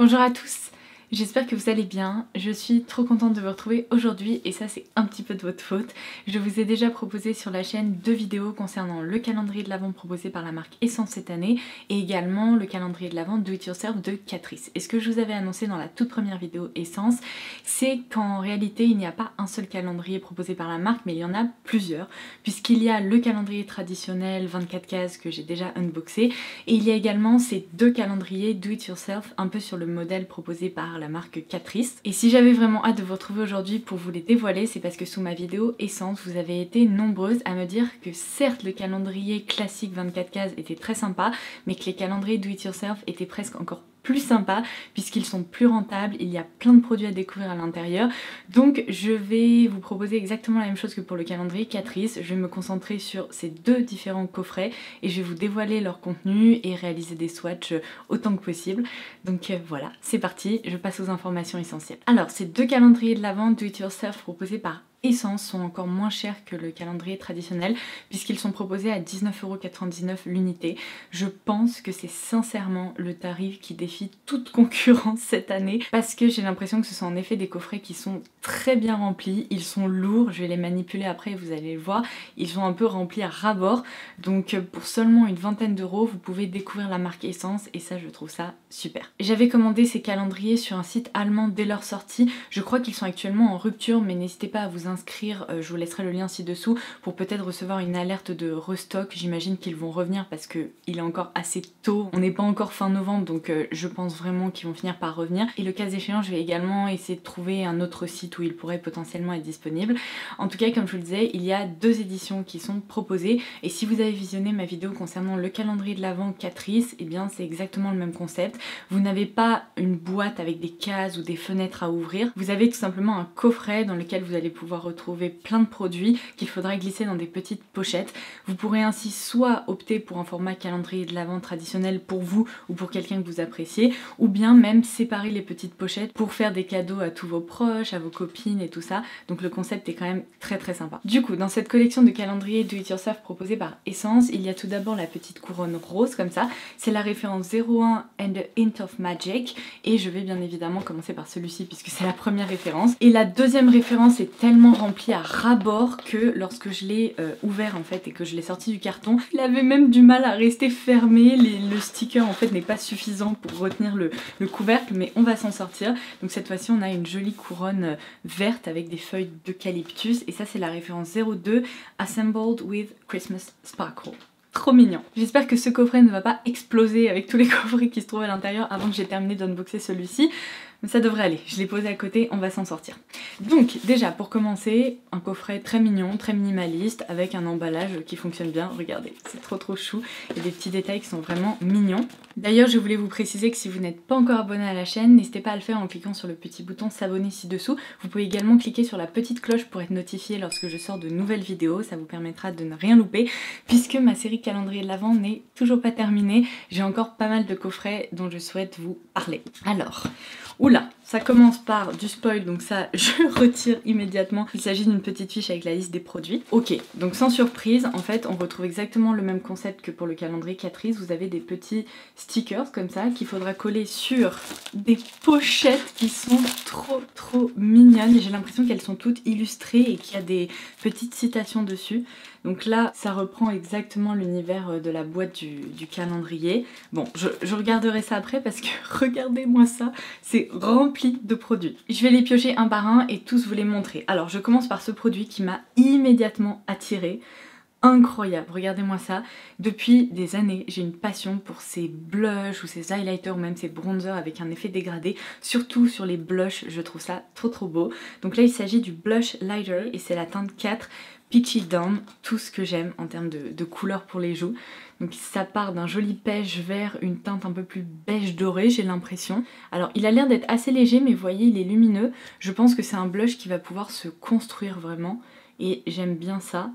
Bonjour à tous, j'espère que vous allez bien. Je suis trop contente de vous retrouver aujourd'hui et ça c'est un petit peu de votre faute. Je vous ai déjà proposé sur la chaîne 2 vidéos concernant le calendrier de l'Avent proposé par la marque Essence cette année et également le calendrier de l'Avent Do It Yourself de Catrice. Et ce que je vous avais annoncé dans la toute première vidéo Essence, c'est qu'en réalité il n'y a pas un seul calendrier proposé par la marque mais il y en a plusieurs, puisqu'il y a le calendrier traditionnel 24 cases que j'ai déjà unboxé et il y a également ces deux calendriers Do It Yourself un peu sur le modèle proposé par la marque Catrice. Et si j'avais vraiment hâte de vous retrouver aujourd'hui pour vous les dévoiler, c'est parce que sous ma vidéo Essence, vous avez été nombreuses à me dire que certes le calendrier classique 24 cases était très sympa, mais que les calendriers Do It Yourself étaient presque encore plus sympas puisqu'ils sont plus rentables, il y a plein de produits à découvrir à l'intérieur. Donc je vais vous proposer exactement la même chose que pour le calendrier Catrice. Je vais me concentrer sur ces deux différents coffrets et je vais vous dévoiler leur contenu et réaliser des swatchs autant que possible. Donc voilà, c'est parti, je passe aux informations essentielles. Alors ces deux calendriers de l'Avent Do It Yourself proposés par Essence sont encore moins chers que le calendrier traditionnel puisqu'ils sont proposés à 19,99€ l'unité. Je pense que c'est sincèrement le tarif qui défie toute concurrence cette année parce que j'ai l'impression que ce sont en effet des coffrets qui sont très bien remplis, ils sont lourds, je vais les manipuler après, vous allez le voir, ils sont un peu remplis à ras-bord, donc pour seulement une vingtaine d'euros vous pouvez découvrir la marque Essence et ça je trouve ça super. J'avais commandé ces calendriers sur un site allemand dès leur sortie, je crois qu'ils sont actuellement en rupture mais n'hésitez pas à vous inscrire, je vous laisserai le lien ci-dessous pour peut-être recevoir une alerte de restock. J'imagine qu'ils vont revenir parce que il est encore assez tôt, on n'est pas encore fin novembre donc je pense vraiment qu'ils vont finir par revenir et le cas échéant je vais également essayer de trouver un autre site où il pourrait potentiellement être disponible. En tout cas comme je vous le disais, il y a deux éditions qui sont proposées et si vous avez visionné ma vidéo concernant le calendrier de l'Avent Catrice, et bien c'est exactement le même concept. Vous n'avez pas une boîte avec des cases ou des fenêtres à ouvrir, vous avez tout simplement un coffret dans lequel vous allez pouvoir retrouver plein de produits qu'il faudra glisser dans des petites pochettes. Vous pourrez ainsi soit opter pour un format calendrier de l'Avent traditionnel pour vous ou pour quelqu'un que vous appréciez, ou bien même séparer les petites pochettes pour faire des cadeaux à tous vos proches, à vos copines et tout ça. Donc le concept est quand même très sympa. Du coup, dans cette collection de calendrier Do It Yourself proposée par Essence, il y a tout d'abord la petite couronne rose comme ça. C'est la référence 01 and the Hint of Magic et je vais bien évidemment commencer par celui-ci puisque c'est la première référence. Et la deuxième référence est tellement rempli à ras-bord que lorsque je l'ai ouvert en fait et que je l'ai sorti du carton, il avait même du mal à rester fermé, le sticker en fait n'est pas suffisant pour retenir le couvercle mais on va s'en sortir. Donc cette fois-ci on a une jolie couronne verte avec des feuilles d'eucalyptus et ça c'est la référence 02 Assembled with Christmas Sparkle. Trop mignon. J'espère que ce coffret ne va pas exploser avec tous les coffrets qui se trouvent à l'intérieur avant que j'ai terminé d'unboxer celui-ci. Mais ça devrait aller, je l'ai posé à côté, on va s'en sortir. Donc déjà pour commencer, un coffret très mignon, très minimaliste, avec un emballage qui fonctionne bien, regardez, c'est trop chou, il y a des petits détails qui sont vraiment mignons. D'ailleurs je voulais vous préciser que si vous n'êtes pas encore abonné à la chaîne, n'hésitez pas à le faire en cliquant sur le petit bouton s'abonner ci-dessous. Vous pouvez également cliquer sur la petite cloche pour être notifié lorsque je sors de nouvelles vidéos, ça vous permettra de ne rien louper, puisque ma série calendrier de l'Avent n'est toujours pas terminée, j'ai encore pas mal de coffrets dont je souhaite vous parler. Alors, oula, ça commence par du spoil, donc ça je retire immédiatement. Il s'agit d'une petite fiche avec la liste des produits. Ok, donc sans surprise, en fait on retrouve exactement le même concept que pour le calendrier Catrice. Vous avez des petits stickers comme ça qu'il faudra coller sur des pochettes qui sont trop mignonnes. J'ai l'impression qu'elles sont toutes illustrées et qu'il y a des petites citations dessus. Donc là, ça reprend exactement l'univers de la boîte du calendrier. Bon, je regarderai ça après parce que regardez-moi ça, c'est rempli de produits. Je vais les piocher un par un et tous vous les montrer. Alors, je commence par ce produit qui m'a immédiatement attirée. Incroyable, regardez-moi ça. Depuis des années, j'ai une passion pour ces blushs ou ces highlighters ou même ces bronzers avec un effet dégradé. Surtout sur les blushs, je trouve ça trop beau. Donc là, il s'agit du Blush Lighter et c'est la teinte 4 Peachy Dawn, tout ce que j'aime en termes de couleurs pour les joues. Donc ça part d'un joli beige vert, une teinte un peu plus beige doré, j'ai l'impression. Alors il a l'air d'être assez léger, mais vous voyez, il est lumineux. Je pense que c'est un blush qui va pouvoir se construire vraiment et j'aime bien ça.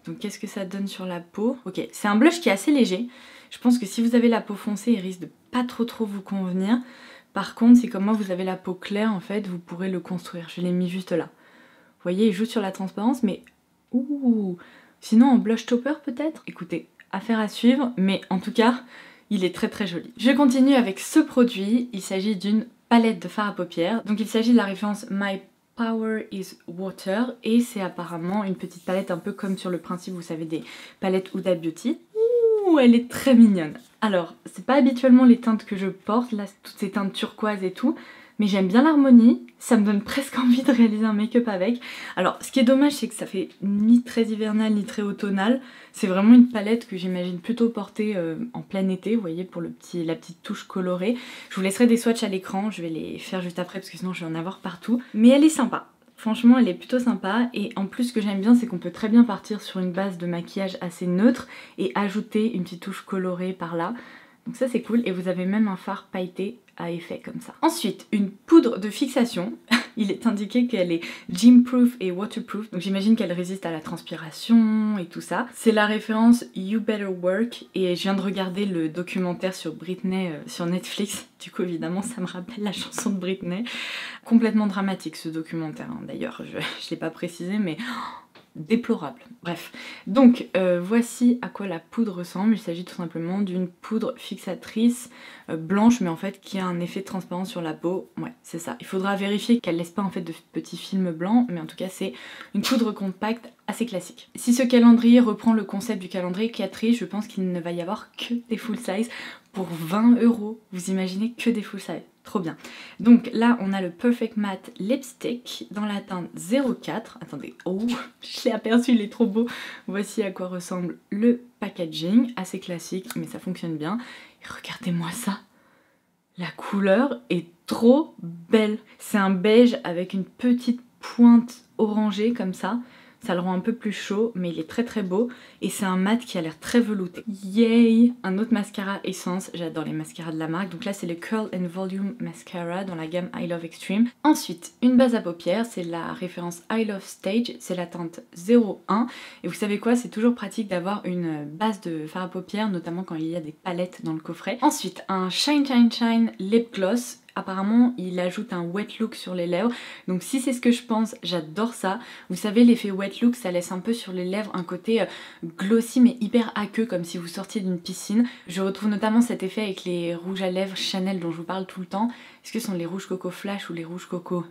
Donc qu'est-ce que ça donne sur la peau? Ok, c'est un blush qui est assez léger. Je pense que si vous avez la peau foncée, il risque de pas trop vous convenir. Par contre, si comme moi vous avez la peau claire, en fait, vous pourrez le construire. Je l'ai mis juste là. Vous voyez, il joue sur la transparence, mais... Ouh. Sinon en blush topper peut-être? Écoutez, affaire à suivre, mais en tout cas, il est très très joli. Je continue avec ce produit, il s'agit d'une palette de fard à paupières. Donc il s'agit de la référence My Power is Water et c'est apparemment une petite palette un peu comme sur le principe, vous savez, des palettes Huda Beauty. Ouh, elle est très mignonne. Alors, c'est pas habituellement les teintes que je porte, là, toutes ces teintes turquoises et tout, mais j'aime bien l'harmonie, ça me donne presque envie de réaliser un make-up avec. Alors, ce qui est dommage, c'est que ça fait ni très hivernal ni très automnal. C'est vraiment une palette que j'imagine plutôt porter en plein été, vous voyez, pour la petite touche colorée. Je vous laisserai des swatchs à l'écran, je vais les faire juste après parce que sinon je vais en avoir partout. Mais elle est sympa. Franchement, elle est plutôt sympa et en plus ce que j'aime bien c'est qu'on peut très bien partir sur une base de maquillage assez neutre et ajouter une petite touche colorée par là. Donc ça c'est cool et vous avez même un fard pailleté à effet comme ça. Ensuite, une poudre de fixation. Il est indiqué qu'elle est gym-proof et waterproof, donc j'imagine qu'elle résiste à la transpiration et tout ça. C'est la référence You Better Work et je viens de regarder le documentaire sur Britney sur Netflix. Du coup évidemment ça me rappelle la chanson de Britney. Complètement dramatique ce documentaire hein. D'ailleurs, je l'ai pas précisé mais... déplorable. Bref, donc voici à quoi la poudre ressemble. Il s'agit tout simplement d'une poudre fixatrice blanche mais en fait qui a un effet transparent sur la peau. Ouais, c'est ça. Il faudra vérifier qu'elle laisse pas en fait de petits films blancs, mais en tout cas c'est une poudre compacte assez classique. Si ce calendrier reprend le concept du calendrier Catrice, je pense qu'il ne va y avoir que des full size pour 20 €. Vous imaginez, que des full size. Trop bien. Donc là, on a le Perfect Matte Lipstick dans la teinte 04. Attendez, oh, je l'ai aperçu, il est trop beau. Voici à quoi ressemble le packaging. Assez classique, mais ça fonctionne bien. Et regardez-moi ça. La couleur est trop belle. C'est un beige avec une petite pointe orangée comme ça. Ça le rend un peu plus chaud, mais il est très très beau. Et c'est un mat qui a l'air très velouté. Yay! Un autre mascara Essence. J'adore les mascaras de la marque. Donc là, c'est le Curl and Volume Mascara dans la gamme I Love Extreme. Ensuite, une base à paupières. C'est la référence I Love Stage. C'est la teinte 01. Et vous savez quoi? C'est toujours pratique d'avoir une base de fard à paupières, notamment quand il y a des palettes dans le coffret. Ensuite, un Shine Shine Shine Lip Gloss. Apparemment, il ajoute un wet look sur les lèvres. Donc si c'est ce que je pense, j'adore ça. Vous savez, l'effet wet look, ça laisse un peu sur les lèvres un côté glossy mais hyper aqueux, comme si vous sortiez d'une piscine. Je retrouve notamment cet effet avec les rouges à lèvres Chanel dont je vous parle tout le temps. Est-ce que ce sont les rouges coco flash ou les rouges coco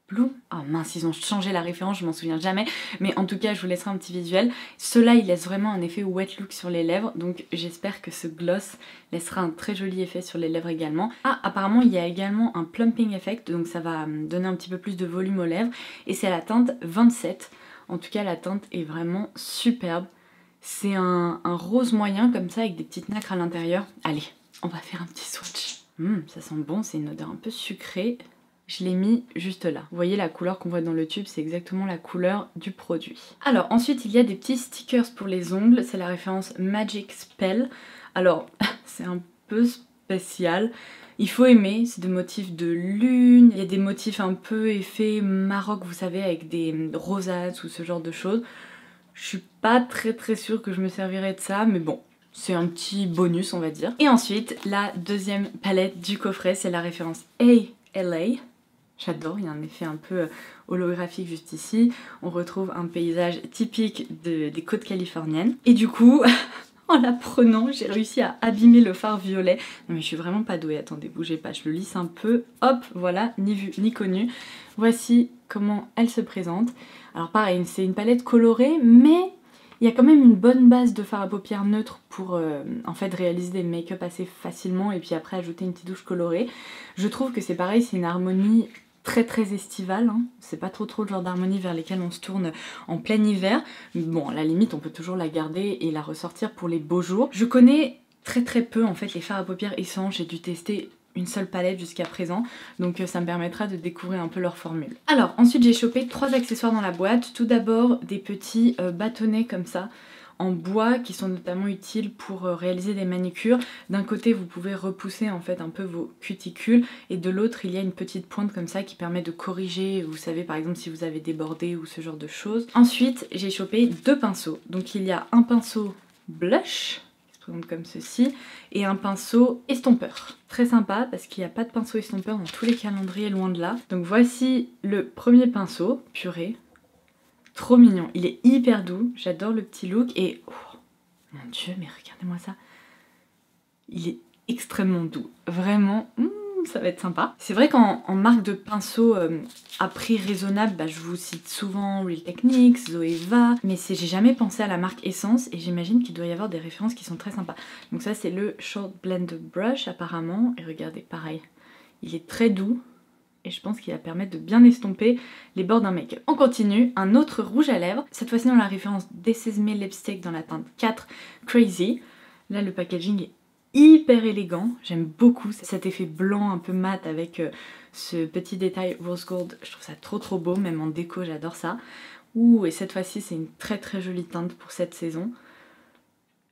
Blue? Oh mince, ils ont changé la référence, je m'en souviens jamais. Mais en tout cas, je vous laisserai un petit visuel. Ceux-là, ils laissent vraiment un effet wet look sur les lèvres. Donc j'espère que ce gloss laissera un très joli effet sur les lèvres également. Ah, apparemment, il y a également un plumping effect. Donc ça va donner un petit peu plus de volume aux lèvres. Et c'est la teinte 27. En tout cas, la teinte est vraiment superbe. C'est un rose moyen comme ça avec des petites nacres à l'intérieur. Allez, on va faire un petit swatch. Ça sent bon, c'est une odeur un peu sucrée. Je l'ai mis juste là. Vous voyez la couleur qu'on voit dans le tube, c'est exactement la couleur du produit. Alors ensuite il y a des petits stickers pour les ongles, c'est la référence Magic Spell. Alors c'est un peu spécial, il faut aimer, c'est des motifs de lune, il y a des motifs un peu effet Maroc, vous savez, avec des rosaces ou ce genre de choses. Je suis pas très sûre que je me servirais de ça, mais bon. C'est un petit bonus on va dire. Et ensuite la deuxième palette du coffret, c'est la référence ALA. J'adore, il y a un effet un peu holographique juste ici. On retrouve un paysage typique des côtes californiennes. Et du coup, en la prenant, j'ai réussi à abîmer le fard violet. Non mais je suis vraiment pas douée, attendez, bougez pas, je le lisse un peu. Hop, voilà, ni vu ni connu. Voici comment elle se présente. Alors pareil, c'est une palette colorée, mais il y a quand même une bonne base de fard à paupières neutre pour en fait réaliser des make-up assez facilement et puis après ajouter une petite douche colorée. Je trouve que c'est pareil, c'est une harmonie très estivale, hein. C'est pas trop le genre d'harmonie vers lesquelles on se tourne en plein hiver. Bon, à la limite on peut toujours la garder et la ressortir pour les beaux jours. Je connais très peu en fait les fards à paupières Essence, j'ai dû tester une seule palette jusqu'à présent, donc ça me permettra de découvrir un peu leur formule. Alors ensuite j'ai chopé 3 accessoires dans la boîte. Tout d'abord des petits bâtonnets comme ça en bois qui sont notamment utiles pour réaliser des manicures. D'un côté vous pouvez repousser en fait un peu vos cuticules et de l'autre il y a une petite pointe comme ça qui permet de corriger, vous savez par exemple si vous avez débordé ou ce genre de choses. Ensuite j'ai chopé 2 pinceaux, donc il y a un pinceau blush comme ceci et un pinceau estompeur. Très sympa parce qu'il n'y a pas de pinceau estompeur dans tous les calendriers, loin de là. Donc voici le premier pinceau, purée. Trop mignon, il est hyper doux, j'adore le petit look et oh mon dieu mais regardez-moi ça. Il est extrêmement doux, vraiment, ça va être sympa. C'est vrai qu'en marque de pinceau à prix raisonnable, je vous cite souvent Real Techniques, Zoeva, mais j'ai jamais pensé à la marque Essence et j'imagine qu'il doit y avoir des références qui sont très sympas. Donc ça c'est le Short Blend Brush apparemment, et regardez pareil, il est très doux. Et je pense qu'il va permettre de bien estomper les bords d'un make-up. On continue, un autre rouge à lèvres, cette fois-ci dans la référence This Is Me Lipstick dans la teinte 4 Crazy. Là le packaging est hyper élégant, j'aime beaucoup cet effet blanc un peu mat avec ce petit détail rose gold, je trouve ça trop beau, même en déco j'adore ça. Ouh, et cette fois-ci c'est une très jolie teinte pour cette saison.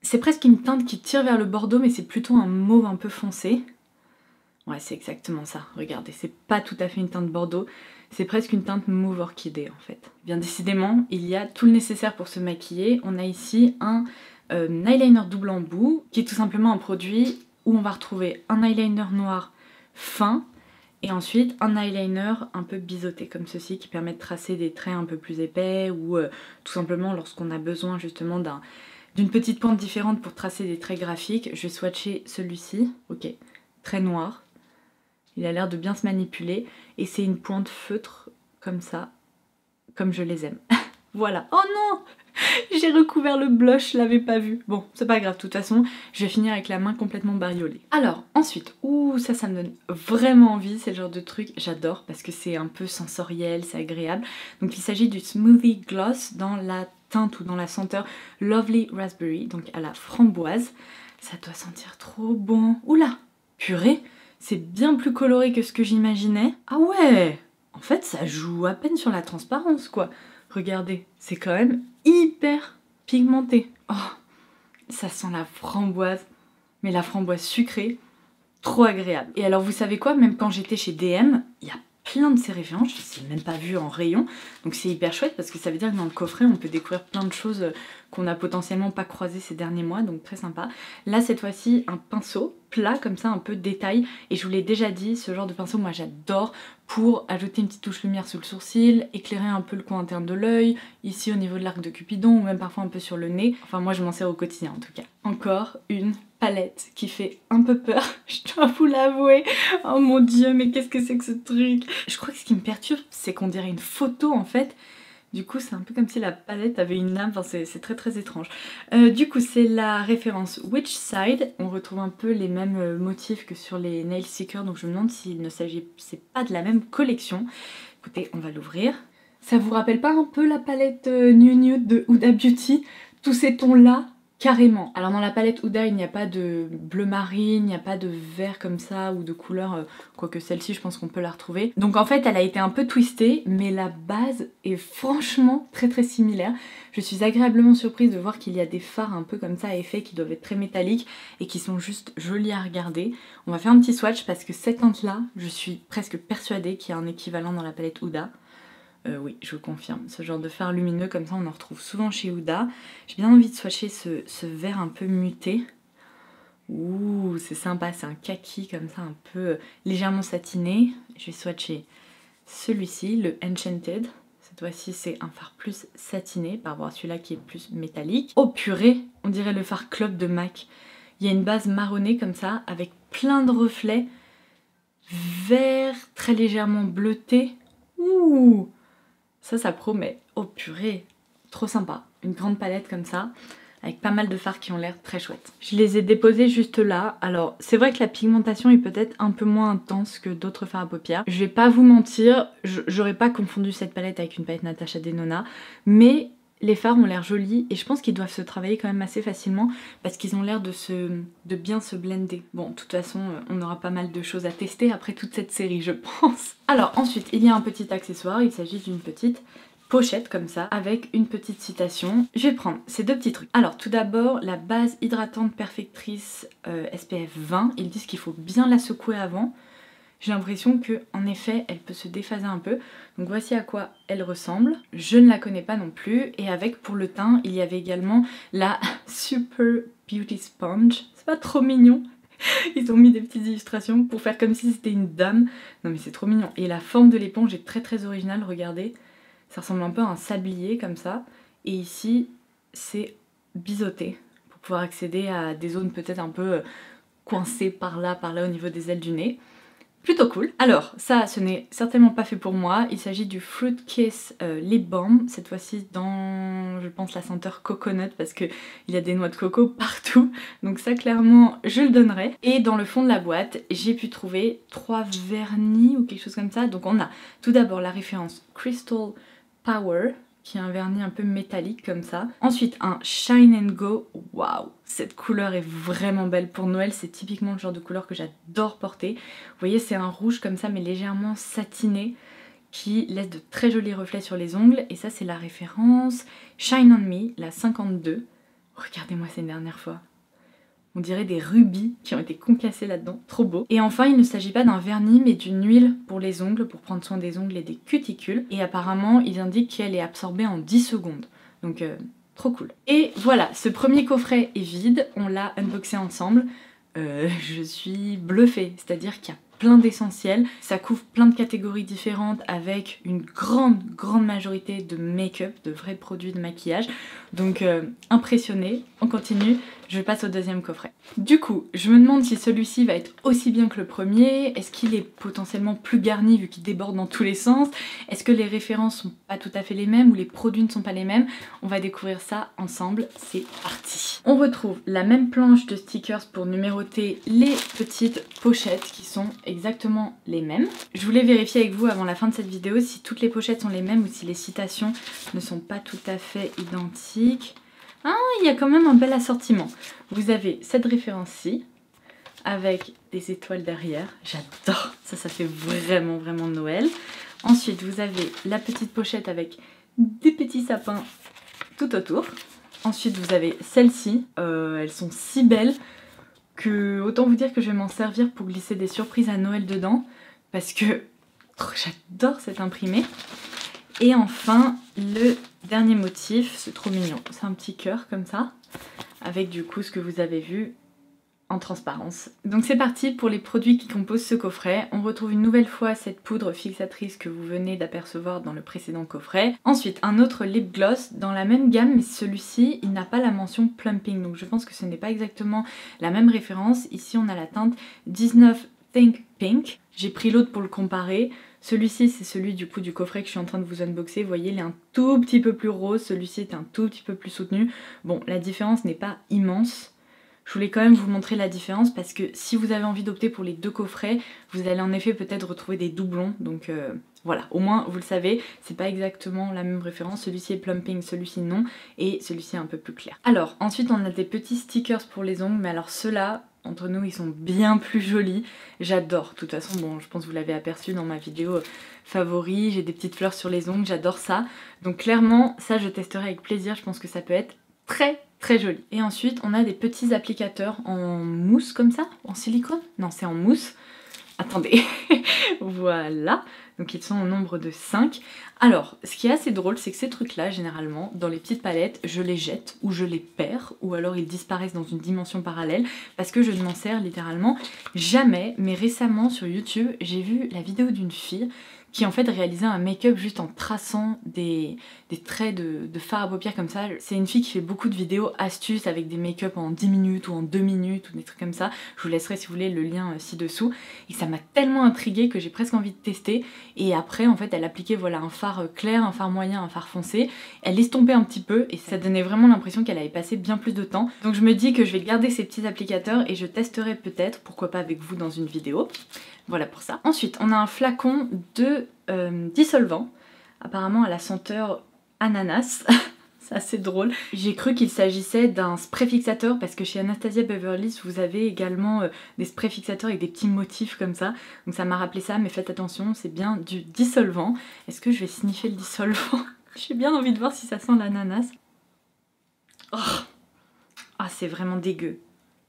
C'est presque une teinte qui tire vers le bordeaux mais c'est plutôt un mauve un peu foncé. Ouais, c'est exactement ça, regardez, c'est pas tout à fait une teinte bordeaux, c'est presque une teinte mauve orchidée en fait. Bien décidément, il y a tout le nécessaire pour se maquiller. On a ici un eyeliner double embout, qui est tout simplement un produit où on va retrouver un eyeliner noir fin, et ensuite un eyeliner un peu biseauté comme ceci, qui permet de tracer des traits un peu plus épais, ou tout simplement lorsqu'on a besoin justement d'une petite pointe différente pour tracer des traits graphiques. Je vais swatcher celui-ci, ok, très noir. Il a l'air de bien se manipuler et c'est une pointe feutre comme ça, comme je les aime. Voilà. Oh non, j'ai recouvert le blush, je l'avais pas vu. Bon, c'est pas grave, de toute façon, je vais finir avec la main complètement bariolée. Alors, ensuite, ça me donne vraiment envie, c'est le genre de truc, j'adore parce que c'est un peu sensoriel, c'est agréable. Donc il s'agit du Smoothie Gloss dans la teinte ou dans la senteur Lovely Raspberry, donc à la framboise. Ça doit sentir trop bon. Oula, purée! C'est bien plus coloré que ce que j'imaginais. Ah ouais! En fait, ça joue à peine sur la transparence, quoi. Regardez, c'est quand même hyper pigmenté. Oh, ça sent la framboise. Mais la framboise sucrée, trop agréable. Et alors, vous savez quoi? Même quand j'étais chez DM, il y a plein de ces références, je ne les ai même pas vues en rayon. Donc c'est hyper chouette parce que ça veut dire que dans le coffret, on peut découvrir plein de choses qu'on n'a potentiellement pas croisées ces derniers mois, donc très sympa. Là, cette fois-ci, un pinceau plat comme ça, un peu détail. Et je vous l'ai déjà dit, ce genre de pinceau, moi j'adore pour ajouter une petite touche lumière sous le sourcil, éclairer un peu le coin interne de l'œil, ici au niveau de l'arc de Cupidon, ou même parfois un peu sur le nez. Enfin, moi je m'en sers au quotidien en tout cas. Encore une palette qui fait un peu peur, je dois vous l'avouer. Oh mon dieu, mais qu'est-ce que c'est que ce truc? Je crois que ce qui me perturbe, c'est qu'on dirait une photo en fait. Du coup, c'est un peu comme si la palette avait une âme, enfin c'est très étrange. Du coup, c'est la référence Witch Side. On retrouve un peu les mêmes motifs que sur les Nail Seeker, donc je me demande s'il ne s'agissait pas de la même collection. Écoutez, on va l'ouvrir. Ça vous rappelle pas un peu la palette New Nude de Huda Beauty? Tous ces tons-là? Carrément. Alors dans la palette Huda, il n'y a pas de bleu marine, il n'y a pas de vert comme ça ou de couleur, quoique celle-ci je pense qu'on peut la retrouver. Donc en fait elle a été un peu twistée, mais la base est franchement très similaire. Je suis agréablement surprise de voir qu'il y a des fards un peu comme ça à effet qui doivent être très métalliques et qui sont juste jolis à regarder. On va faire un petit swatch parce que cette teinte-là, je suis presque persuadée qu'il y a un équivalent dans la palette Huda. Oui, je vous confirme, ce genre de fard lumineux comme ça on en retrouve souvent chez Huda. J'ai bien envie de swatcher ce vert un peu muté. Ouh, c'est sympa, c'est un kaki comme ça un peu légèrement satiné. Je vais swatcher celui-ci, le Enchanted. Cette fois-ci c'est un fard plus satiné par rapport à celui-là qui est plus métallique. Oh purée, on dirait le fard Club de MAC. Il y a une base marronnée comme ça avec plein de reflets vert très légèrement bleuté. Ouh! Ça promet. Oh purée, trop sympa. Une grande palette comme ça, avec pas mal de fards qui ont l'air très chouettes. Je les ai déposés juste là. Alors, c'est vrai que la pigmentation est peut-être un peu moins intense que d'autres fards à paupières. Je vais pas vous mentir, j'aurais pas confondu cette palette avec une palette Natasha Denona, mais les fards ont l'air jolis et je pense qu'ils doivent se travailler quand même assez facilement parce qu'ils ont l'air de bien se blender. Bon, de toute façon, on aura pas mal de choses à tester après toute cette série, je pense. Alors ensuite, il y a un petit accessoire, il s'agit d'une petite pochette comme ça, avec une petite citation. Je vais prendre ces deux petits trucs. Alors tout d'abord, la base hydratante perfectrice SPF 20. Ils disent qu'il faut bien la secouer avant. J'ai l'impression que en effet elle peut se déphaser un peu. Donc voici à quoi elle ressemble. Je ne la connais pas non plus. Et avec pour le teint, il y avait également la Super Beauty Sponge. C'est pas trop mignon? Ils ont mis des petites illustrations pour faire comme si c'était une dame. Non mais c'est trop mignon. Et la forme de l'éponge est très originale, regardez. Ça ressemble un peu à un sablier comme ça. Et ici, c'est biseauté pour pouvoir accéder à des zones peut-être un peu coincé par là au niveau des ailes du nez. Plutôt cool. Alors ça, ce n'est certainement pas fait pour moi. Il s'agit du Fruit Kiss Lip Balm. Cette fois-ci dans, je pense, la senteur coconut parce qu'il y a des noix de coco partout. Donc ça, clairement, je le donnerai. Et dans le fond de la boîte, j'ai pu trouver 3 vernis ou quelque chose comme ça. Donc on a tout d'abord la référence Crystal Power, qui est un vernis un peu métallique comme ça. Ensuite un Shine and Go, waouh, cette couleur est vraiment belle pour Noël, c'est typiquement le genre de couleur que j'adore porter. Vous voyez, c'est un rouge comme ça mais légèrement satiné qui laisse de très jolis reflets sur les ongles. Et ça c'est la référence Shine on Me, la 52. Regardez-moi ces dernières fois. On dirait des rubis qui ont été concassés là-dedans, trop beau. Et enfin, il ne s'agit pas d'un vernis, mais d'une huile pour les ongles, pour prendre soin des ongles et des cuticules. Et apparemment, ils indiquent qu'elle est absorbée en 10 secondes. Donc, trop cool. Et voilà, ce premier coffret est vide, on l'a unboxé ensemble. Je suis bluffée, c'est-à-dire qu'il y a plein d'essentiels, ça couvre plein de catégories différentes avec une grande majorité de make-up, de vrais produits de maquillage. Donc impressionnée, on continue, je passe au deuxième coffret. Du coup, je me demande si celui-ci va être aussi bien que le premier, est-ce qu'il est potentiellement plus garni vu qu'il déborde dans tous les sens, est-ce que les références sont pas tout à fait les mêmes ou les produits ne sont pas les mêmes, on va découvrir ça ensemble, c'est parti. On retrouve la même planche de stickers pour numéroter les petites pochettes qui sont exactement les mêmes. Je voulais vérifier avec vous avant la fin de cette vidéo si toutes les pochettes sont les mêmes ou si les citations ne sont pas tout à fait identiques. Ah, il y a quand même un bel assortiment. Vous avez cette référence-ci avec des étoiles derrière. J'adore, ça fait vraiment Noël. Ensuite, vous avez la petite pochette avec des petits sapins tout autour. Ensuite, vous avez celles-ci. Elles sont si belles que autant vous dire que je vais m'en servir pour glisser des surprises à Noël dedans parce que j'adore cet imprimé. Et enfin, le dernier motif, c'est trop mignon, c'est un petit cœur comme ça, avec du coup ce que vous avez vu en transparence. Donc c'est parti pour les produits qui composent ce coffret. On retrouve une nouvelle fois cette poudre fixatrice que vous venez d'apercevoir dans le précédent coffret. Ensuite, un autre lip gloss dans la même gamme, mais celui-ci, il n'a pas la mention plumping, donc je pense que ce n'est pas exactement la même référence. Ici, on a la teinte 19 Think Pink. J'ai pris l'autre pour le comparer. Celui-ci, c'est celui du coup du coffret que je suis en train de vous unboxer. Vous voyez, il est un tout petit peu plus rose. Celui-ci est un tout petit peu plus soutenu. Bon, la différence n'est pas immense. Je voulais quand même vous montrer la différence parce que si vous avez envie d'opter pour les deux coffrets, vous allez en effet peut-être retrouver des doublons. Donc voilà, au moins vous le savez, c'est pas exactement la même référence. Celui-ci est plumping, celui-ci non. Et celui-ci est un peu plus clair. Alors, ensuite on a des petits stickers pour les ongles. Mais alors ceux-là, entre nous, ils sont bien plus jolis. J'adore. De toute façon, bon, je pense que vous l'avez aperçu dans ma vidéo favori. J'ai des petites fleurs sur les ongles, j'adore ça. Donc clairement, ça je testerai avec plaisir. Je pense que ça peut être très joli. Et ensuite, on a des petits applicateurs en mousse comme ça, en silicone. Non, c'est en mousse. Attendez, voilà. Donc ils sont au nombre de 5. Alors, ce qui est assez drôle, c'est que ces trucs-là, généralement, dans les petites palettes, je les jette ou je les perds, ou alors ils disparaissent dans une dimension parallèle, parce que je ne m'en sers littéralement jamais. Mais récemment, sur YouTube, j'ai vu la vidéo d'une fille qui en fait réalisait un make-up juste en traçant des traits de fard à paupières comme ça. C'est une fille qui fait beaucoup de vidéos astuces avec des make-up en 10 minutes ou en 2 minutes ou des trucs comme ça. Je vous laisserai si vous voulez le lien ci-dessous. Et ça m'a tellement intriguée que j'ai presque envie de tester. Et après en fait elle appliquait voilà un fard clair, un fard moyen, un fard foncé. Elle estompait un petit peu et ça donnait vraiment l'impression qu'elle avait passé bien plus de temps. Donc je me dis que je vais garder ces petits applicateurs et je testerai peut-être, pourquoi pas avec vous dans une vidéo. Voilà pour ça. Ensuite, on a un flacon de dissolvant, apparemment à la senteur ananas. C'est assez drôle. J'ai cru qu'il s'agissait d'un spray fixateur parce que chez Anastasia Beverly Hills, vous avez également des sprays fixateurs avec des petits motifs comme ça. Donc ça m'a rappelé ça, mais faites attention, c'est bien du dissolvant. Est-ce que je vais sniffer le dissolvant? J'ai bien envie de voir si ça sent l'ananas. Oh. Ah, c'est vraiment dégueu.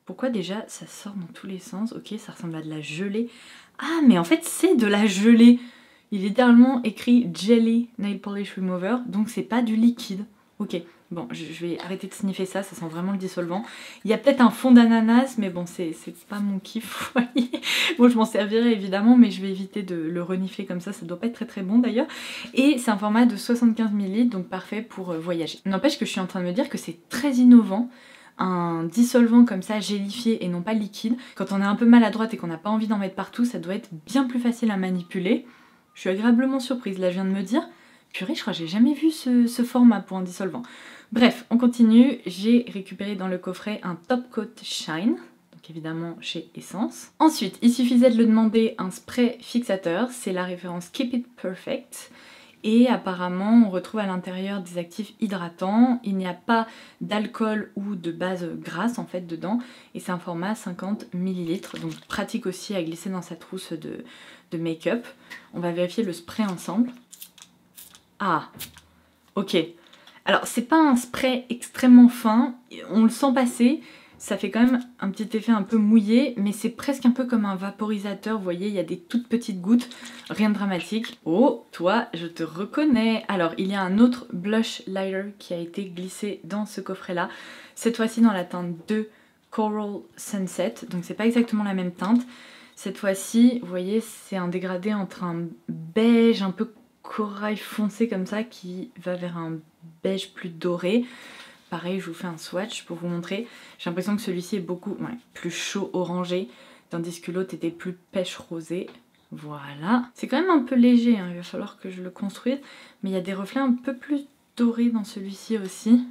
Pourquoi déjà ça sort dans tous les sens? Ok, ça ressemble à de la gelée. Ah, mais en fait c'est de la gelée. Il est littéralement écrit Jelly Nail Polish Remover, donc c'est pas du liquide. Ok, bon, je vais arrêter de sniffer ça, ça sent vraiment le dissolvant. Il y a peut-être un fond d'ananas, mais bon, c'est pas mon kiff, vous voyez. Bon, je m'en servirai évidemment, mais je vais éviter de le renifler comme ça doit pas être très bon d'ailleurs. Et c'est un format de 75 ml, donc parfait pour voyager. N'empêche que je suis en train de me dire que c'est très innovant un dissolvant comme ça gélifié et non pas liquide. Quand on est un peu maladroite et qu'on n'a pas envie d'en mettre partout, ça doit être bien plus facile à manipuler. Je suis agréablement surprise, là je viens de me dire, purée, je crois que j'ai jamais vu ce format pour un dissolvant. Bref, on continue, j'ai récupéré dans le coffret un Top Coat Shine, donc évidemment chez Essence. Ensuite, il suffisait de le demander un spray fixateur, c'est la référence Keep It Perfect. Et apparemment, on retrouve à l'intérieur des actifs hydratants. Il n'y a pas d'alcool ou de base grasse en fait dedans. Et c'est un format 50 ml, donc pratique aussi à glisser dans sa trousse de make-up. On va vérifier le spray ensemble. Ah, ok. Alors, c'est pas un spray extrêmement fin, on le sent passer. Ça fait quand même un petit effet un peu mouillé, mais c'est presque un peu comme un vaporisateur, vous voyez, il y a des toutes petites gouttes, rien de dramatique. Oh, toi, je te reconnais. Alors, il y a un autre blush liner qui a été glissé dans ce coffret-là, cette fois-ci dans la teinte 2 Coral Sunset, donc c'est pas exactement la même teinte. Cette fois-ci, vous voyez, c'est un dégradé entre un beige un peu corail foncé comme ça qui va vers un beige plus doré. Pareil, je vous fais un swatch pour vous montrer. J'ai l'impression que celui-ci est beaucoup plus chaud orangé, tandis que l'autre était plus pêche rosé. Voilà. C'est quand même un peu léger, hein, il va falloir que je le construise. Mais il y a des reflets un peu plus dorés dans celui-ci aussi.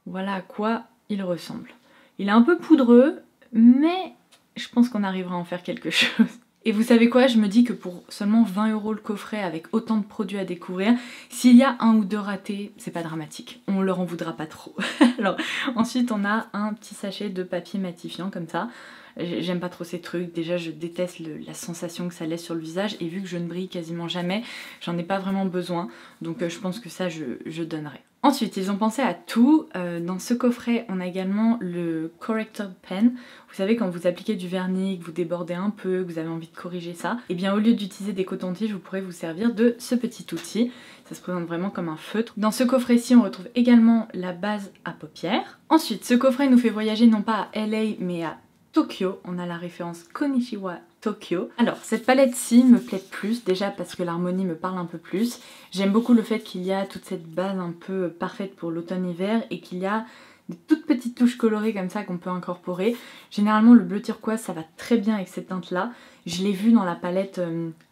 Voilà à quoi il ressemble. Il est un peu poudreux, mais je pense qu'on arrivera à en faire quelque chose. Et vous savez quoi, je me dis que pour seulement 20 € le coffret avec autant de produits à découvrir, s'il y a un ou deux ratés, c'est pas dramatique. On leur en voudra pas trop. Alors ensuite on a un petit sachet de papier matifiant comme ça. J'aime pas trop ces trucs, déjà je déteste la sensation que ça laisse sur le visage et vu que je ne brille quasiment jamais, j'en ai pas vraiment besoin. Donc je pense que ça je donnerai. Ensuite, ils ont pensé à tout. Dans ce coffret, on a également le Corrector Pen. Vous savez, quand vous appliquez du vernis, que vous débordez un peu, que vous avez envie de corriger ça, et bien au lieu d'utiliser des cotons-tiges, vous pourrez vous servir de ce petit outil. Ça se présente vraiment comme un feutre. Dans ce coffret-ci, on retrouve également la base à paupières. Ensuite, ce coffret nous fait voyager non pas à LA, mais à Tokyo. On a la référence Konichiwa Tokyo. Alors cette palette-ci me plaît plus, déjà parce que l'harmonie me parle un peu plus. J'aime beaucoup le fait qu'il y a toute cette base un peu parfaite pour l'automne-hiver et qu'il y a des toutes petites touches colorées comme ça qu'on peut incorporer. Généralement le bleu turquoise ça va très bien avec cette teinte-là. Je l'ai vu dans la palette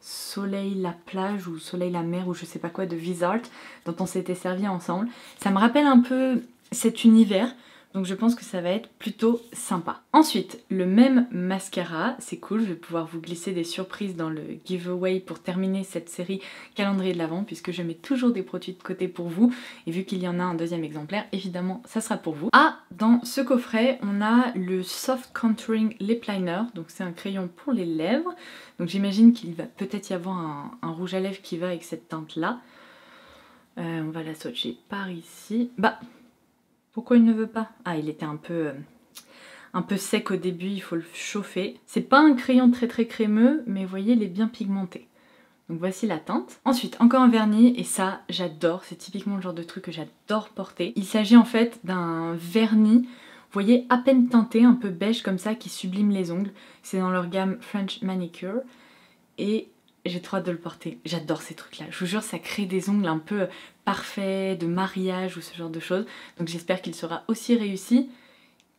Soleil la plage ou Soleil la mer ou je sais pas quoi de Vizart dont on s'était servi ensemble. Ça me rappelle un peu cet univers. Donc je pense que ça va être plutôt sympa. Ensuite, le même mascara, c'est cool, je vais pouvoir vous glisser des surprises dans le giveaway pour terminer cette série calendrier de l'Avent puisque je mets toujours des produits de côté pour vous et vu qu'il y en a un deuxième exemplaire, évidemment ça sera pour vous. Ah, dans ce coffret, on a le Soft Contouring Lip Liner, donc c'est un crayon pour les lèvres. Donc j'imagine qu'il va peut-être y avoir un rouge à lèvres qui va avec cette teinte-là. On va la swatcher par ici. Bah, pourquoi il ne veut pas? Ah, il était un peu sec au début, il faut le chauffer. C'est pas un crayon très crémeux, mais vous voyez, il est bien pigmenté. Donc voici la teinte. Ensuite, encore un vernis, et ça, j'adore. C'est typiquement le genre de truc que j'adore porter. Il s'agit en fait d'un vernis, vous voyez, à peine teinté, un peu beige comme ça, qui sublime les ongles. C'est dans leur gamme French Manicure. Et j'ai trop hâte de le porter. J'adore ces trucs-là. Je vous jure, ça crée des ongles un peu parfaits, de mariage ou ce genre de choses. Donc j'espère qu'il sera aussi réussi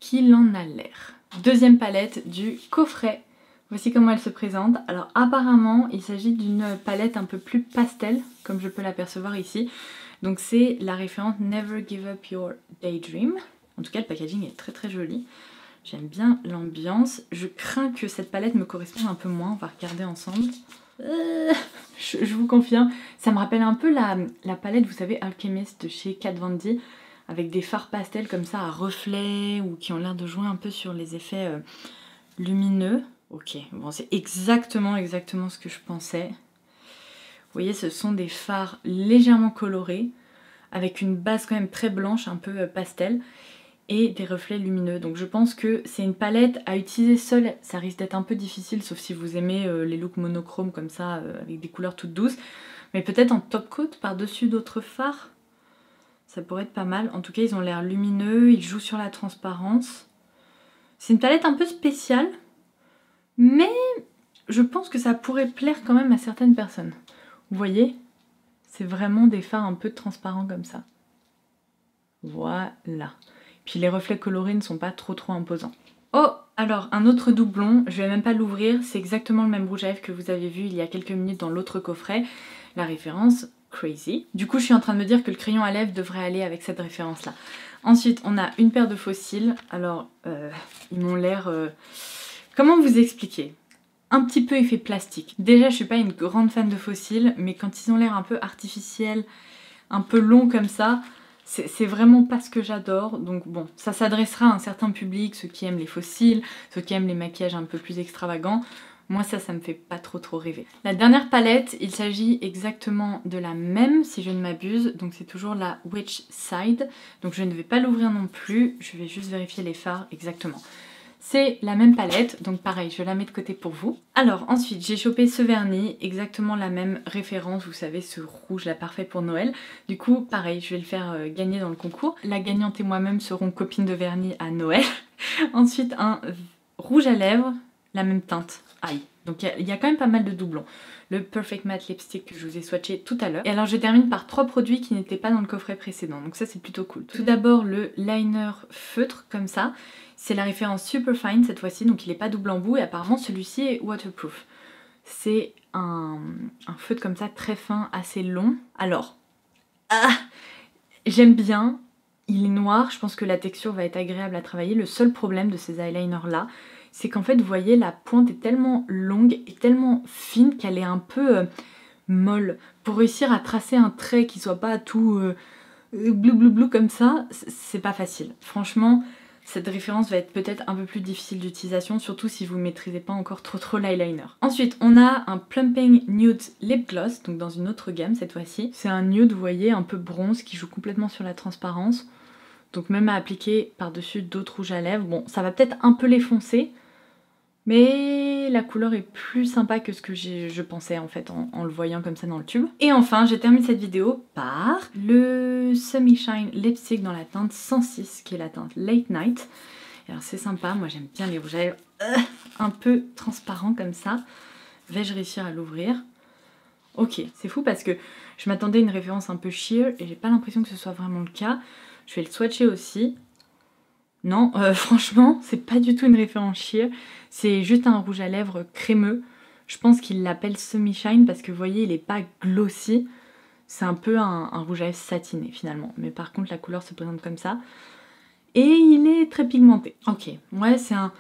qu'il en a l'air. Deuxième palette du coffret. Voici comment elle se présente. Alors apparemment, il s'agit d'une palette un peu plus pastel, comme je peux l'apercevoir ici. Donc c'est la référence Never Give Up Your Daydream. En tout cas, le packaging est très joli. J'aime bien l'ambiance. Je crains que cette palette me corresponde un peu moins. On va regarder ensemble. Je vous confirme, ça me rappelle un peu la palette, vous savez, Alchemist de chez Kat Von D, avec des fards pastels comme ça à reflets ou qui ont l'air de jouer un peu sur les effets lumineux. Ok, bon, c'est exactement ce que je pensais. Vous voyez, ce sont des fards légèrement colorés, avec une base quand même très blanche, un peu pastel, et des reflets lumineux. Donc je pense que c'est une palette à utiliser seule, ça risque d'être un peu difficile, sauf si vous aimez les looks monochromes comme ça, avec des couleurs toutes douces. Mais peut-être en top coat par-dessus d'autres fards, ça pourrait être pas mal. En tout cas, ils ont l'air lumineux, ils jouent sur la transparence. C'est une palette un peu spéciale, mais je pense que ça pourrait plaire quand même à certaines personnes. Vous voyez, c'est vraiment des fards un peu transparents comme ça. Voilà. puis les reflets colorés ne sont pas trop imposants. Oh, alors un autre doublon, je vais même pas l'ouvrir, c'est exactement le même rouge à lèvres que vous avez vu il y a quelques minutes dans l'autre coffret, la référence Crazy. Du coup je suis en train de me dire que le crayon à lèvres devrait aller avec cette référence là. Ensuite on a une paire de faux cils, alors ils m'ont l'air... Comment vous expliquer? Un petit peu effet plastique. Déjà je suis pas une grande fan de faux cils, mais quand ils ont l'air un peu artificiels, un peu longs comme ça, c'est vraiment pas ce que j'adore. Donc bon, ça s'adressera à un certain public, ceux qui aiment les faux cils, ceux qui aiment les maquillages un peu plus extravagants. Moi ça me fait pas trop rêver. La dernière palette, il s'agit exactement de la même si je ne m'abuse, donc c'est toujours la Witch Side. Donc je ne vais pas l'ouvrir non plus, je vais juste vérifier les fards exactement. C'est la même palette, donc pareil, je la mets de côté pour vous. Alors ensuite, j'ai chopé ce vernis, exactement la même référence, vous savez, ce rouge là parfait pour Noël. Du coup, pareil, je vais le faire gagner dans le concours. La gagnante et moi-même serons copines de vernis à Noël. Ensuite, un rouge à lèvres, la même teinte. Aïe. Donc il y a quand même pas mal de doublons. Le Perfect Matte Lipstick que je vous ai swatché tout à l'heure. Et alors je termine par 3 produits qui n'étaient pas dans le coffret précédent, donc ça c'est plutôt cool. Tout d'abord le liner feutre comme ça. C'est la référence Superfine cette fois-ci, donc il n'est pas double embout et apparemment celui-ci est waterproof. C'est un feutre comme ça très fin, assez long. Alors, j'aime bien, il est noir, je pense que la texture va être agréable à travailler. Le seul problème de ces eyeliners là, c'est qu'en fait vous voyez la pointe est tellement longue et tellement fine qu'elle est un peu molle. Pour réussir à tracer un trait qui soit pas tout blou comme ça, c'est pas facile. Franchement, cette référence va être peut-être un peu plus difficile d'utilisation, surtout si vous ne maîtrisez pas encore trop l'eyeliner. Ensuite, on a un Plumping Nude Lip Gloss, donc dans une autre gamme cette fois-ci. C'est un nude, vous voyez, un peu bronze qui joue complètement sur la transparence. Donc même à appliquer par-dessus d'autres rouges à lèvres. Bon, ça va peut-être un peu les foncer, mais la couleur est plus sympa que ce que je pensais en fait en le voyant comme ça dans le tube. Et enfin, je termine cette vidéo par le Semi Shine Lipstick dans la teinte 106, qui est la teinte Late Night. Alors c'est sympa, moi j'aime bien les rouges à lèvres un peu transparents comme ça. Vais-je réussir à l'ouvrir? Ok, c'est fou parce que je m'attendais à une référence un peu sheer et j'ai pas l'impression que ce soit vraiment le cas. Je vais le swatcher aussi. Non, franchement, c'est pas du tout une référence sheer. C'est juste un rouge à lèvres crémeux. Je pense qu'il l'appelle semi-shine parce que vous voyez, il est pas glossy. C'est un peu un rouge à lèvres satiné finalement. Mais par contre, la couleur se présente comme ça. Et il est très pigmenté. Ok, ouais, c'est un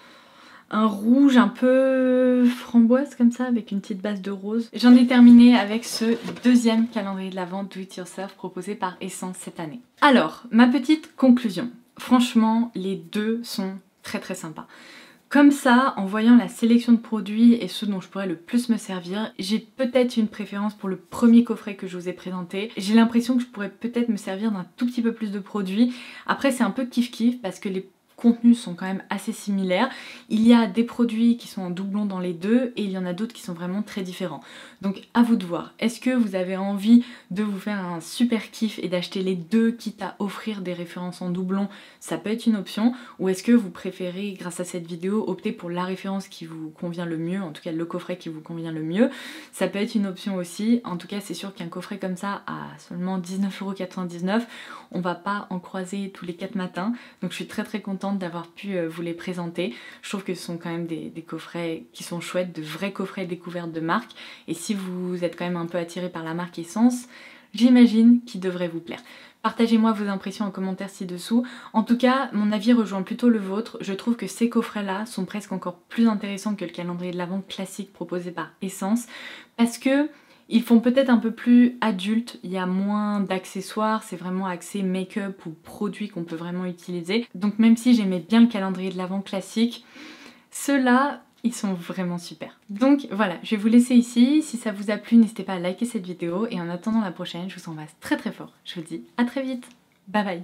rouge un peu framboise comme ça avec une petite base de rose. J'en ai terminé avec ce deuxième calendrier de l'Avent Do It Yourself proposé par Essence cette année. Alors, ma petite conclusion. Franchement, les deux sont très sympas. Comme ça, en voyant la sélection de produits et ceux dont je pourrais le plus me servir, j'ai peut-être une préférence pour le premier coffret que je vous ai présenté. J'ai l'impression que je pourrais peut-être me servir d'un tout petit peu plus de produits. Après, c'est un peu kiff-kiff parce que les contenus sont quand même assez similaires. Il y a des produits qui sont en doublon dans les deux et il y en a d'autres qui sont vraiment très différents. Donc à vous de voir. Est-ce que vous avez envie de vous faire un super kiff et d'acheter les deux quitte à offrir des références en doublon? Ça peut être une option. Ou est-ce que vous préférez, grâce à cette vidéo, opter pour la référence qui vous convient le mieux, en tout cas le coffret qui vous convient le mieux? Ça peut être une option aussi. En tout cas, c'est sûr qu'un coffret comme ça à seulement 19,99 €, on va pas en croiser tous les 4 matins. Donc je suis très contente d'avoir pu vous les présenter. Je trouve que ce sont quand même des coffrets qui sont chouettes, de vrais coffrets découvertes de marque. Et si vous êtes quand même un peu attiré par la marque Essence, j'imagine qu'ils devraient vous plaire. Partagez-moi vos impressions en commentaire ci-dessous. En tout cas, mon avis rejoint plutôt le vôtre. Je trouve que ces coffrets-là sont presque encore plus intéressants que le calendrier de l'Avent classique proposé par Essence, parce que ils font peut-être un peu plus adultes, il y a moins d'accessoires, c'est vraiment axé make-up ou produits qu'on peut vraiment utiliser. Donc même si j'aimais bien le calendrier de l'Avent classique, ceux-là, ils sont vraiment super. Donc voilà, je vais vous laisser ici. Si ça vous a plu, n'hésitez pas à liker cette vidéo. Et en attendant la prochaine, je vous embrasse très fort. Je vous dis à très vite. Bye bye.